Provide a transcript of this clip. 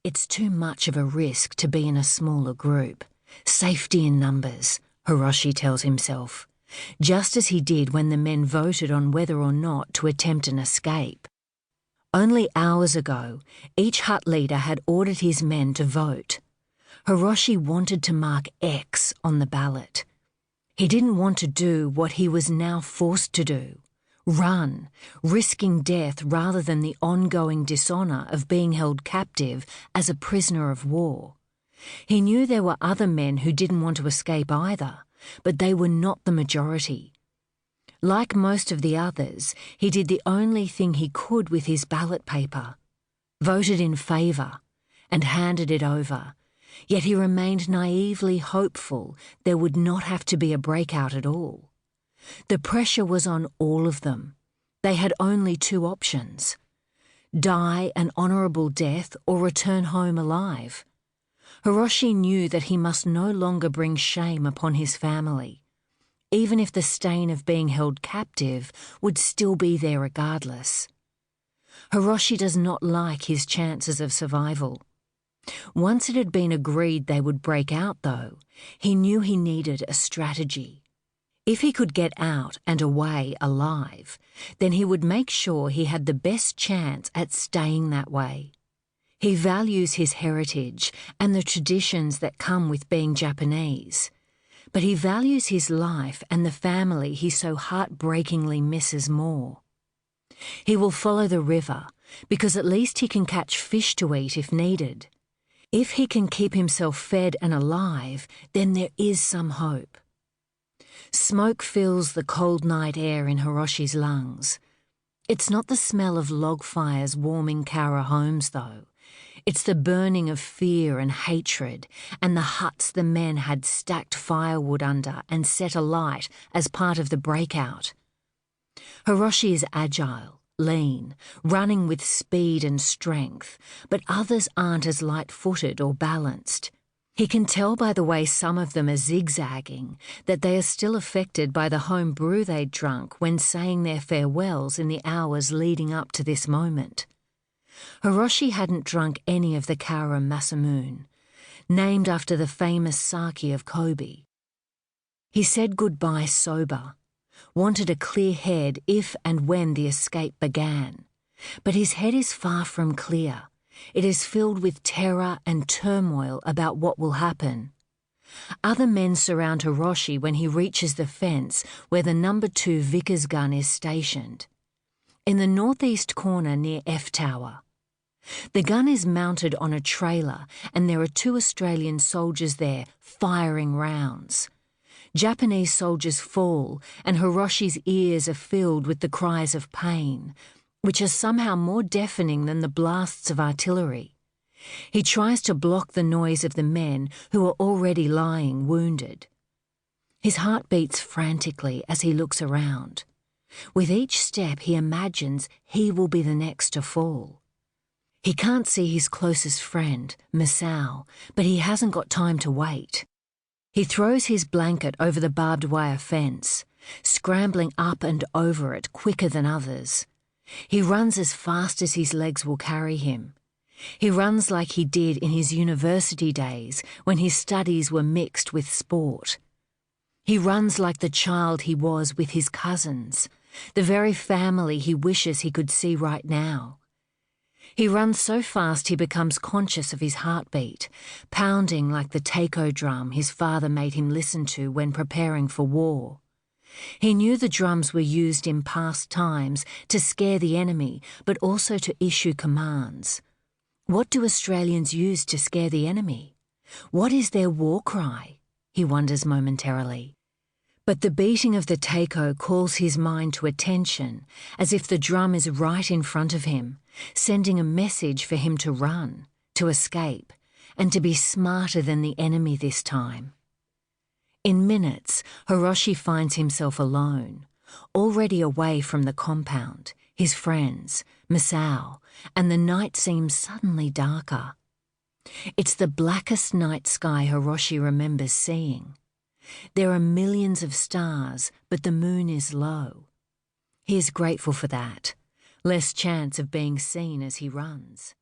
It's too much of a risk to be in a smaller group. Safety in numbers, Hiroshi tells himself, just as he did when the men voted on whether or not to attempt an escape. Only hours ago, each hut leader had ordered his men to vote. Hiroshi wanted to mark X on the ballot. He didn't want to do what he was now forced to do. Run, risking death rather than the ongoing dishonour of being held captive as a prisoner of war. He knew there were other men who didn't want to escape either, but they were not the majority. Like most of the others, he did the only thing he could with his ballot paper, voted in favour, and handed it over, yet he remained naively hopeful there would not have to be a breakout at all. The pressure was on all of them. They had only two options: die an honourable death or return home alive. Hiroshi knew that he must no longer bring shame upon his family, even if the stain of being held captive would still be there regardless. Hiroshi does not like his chances of survival. Once it had been agreed they would break out, though, he knew he needed a strategy. If he could get out and away alive, then he would make sure he had the best chance at staying that way. He values his heritage and the traditions that come with being Japanese, but he values his life and the family he so heartbreakingly misses more. He will follow the river because at least he can catch fish to eat if needed. If he can keep himself fed and alive, then there is some hope. Smoke fills the cold night air in Hiroshi's lungs. It's not the smell of log fires warming Cowra homes, though. It's the burning of fear and hatred and the huts the men had stacked firewood under and set alight as part of the breakout. Hiroshi is agile, lean, running with speed and strength, but others aren't as light-footed or balanced. He can tell by the way some of them are zigzagging that they are still affected by the home brew they'd drunk when saying their farewells in the hours leading up to this moment. Hiroshi hadn't drunk any of the Cowra Masamoon, named after the famous sake of Kobe. He said goodbye sober, wanted a clear head if and when the escape began, but his head is far from clear. It is filled with terror and turmoil about what will happen. Other men surround Hiroshi when he reaches the fence where the No. 2 Vickers gun is stationed, in the northeast corner near F Tower. The gun is mounted on a trailer and there are 2 Australian soldiers there firing rounds. Japanese soldiers fall and Hiroshi's ears are filled with the cries of pain, which are somehow more deafening than the blasts of artillery. He tries to block the noise of the men who are already lying wounded. His heart beats frantically as he looks around. With each step he imagines he will be the next to fall. He can't see his closest friend, Masao, but he hasn't got time to wait. He throws his blanket over the barbed wire fence, scrambling up and over it quicker than others. He runs as fast as his legs will carry him. He runs like he did in his university days when his studies were mixed with sport. He runs like the child he was with his cousins, the very family he wishes he could see right now. He runs so fast he becomes conscious of his heartbeat, pounding like the taiko drum his father made him listen to when preparing for war. He knew the drums were used in past times to scare the enemy, but also to issue commands. What do Australians use to scare the enemy? What is their war cry? He wonders momentarily. But the beating of the taiko calls his mind to attention, as if the drum is right in front of him, sending a message for him to run, to escape, and to be smarter than the enemy this time. In minutes, Hiroshi finds himself alone, already away from the compound, his friends, Masao, and the night seems suddenly darker. It's the blackest night sky Hiroshi remembers seeing. There are millions of stars, but the moon is low. He is grateful for that. Less chance of being seen as he runs.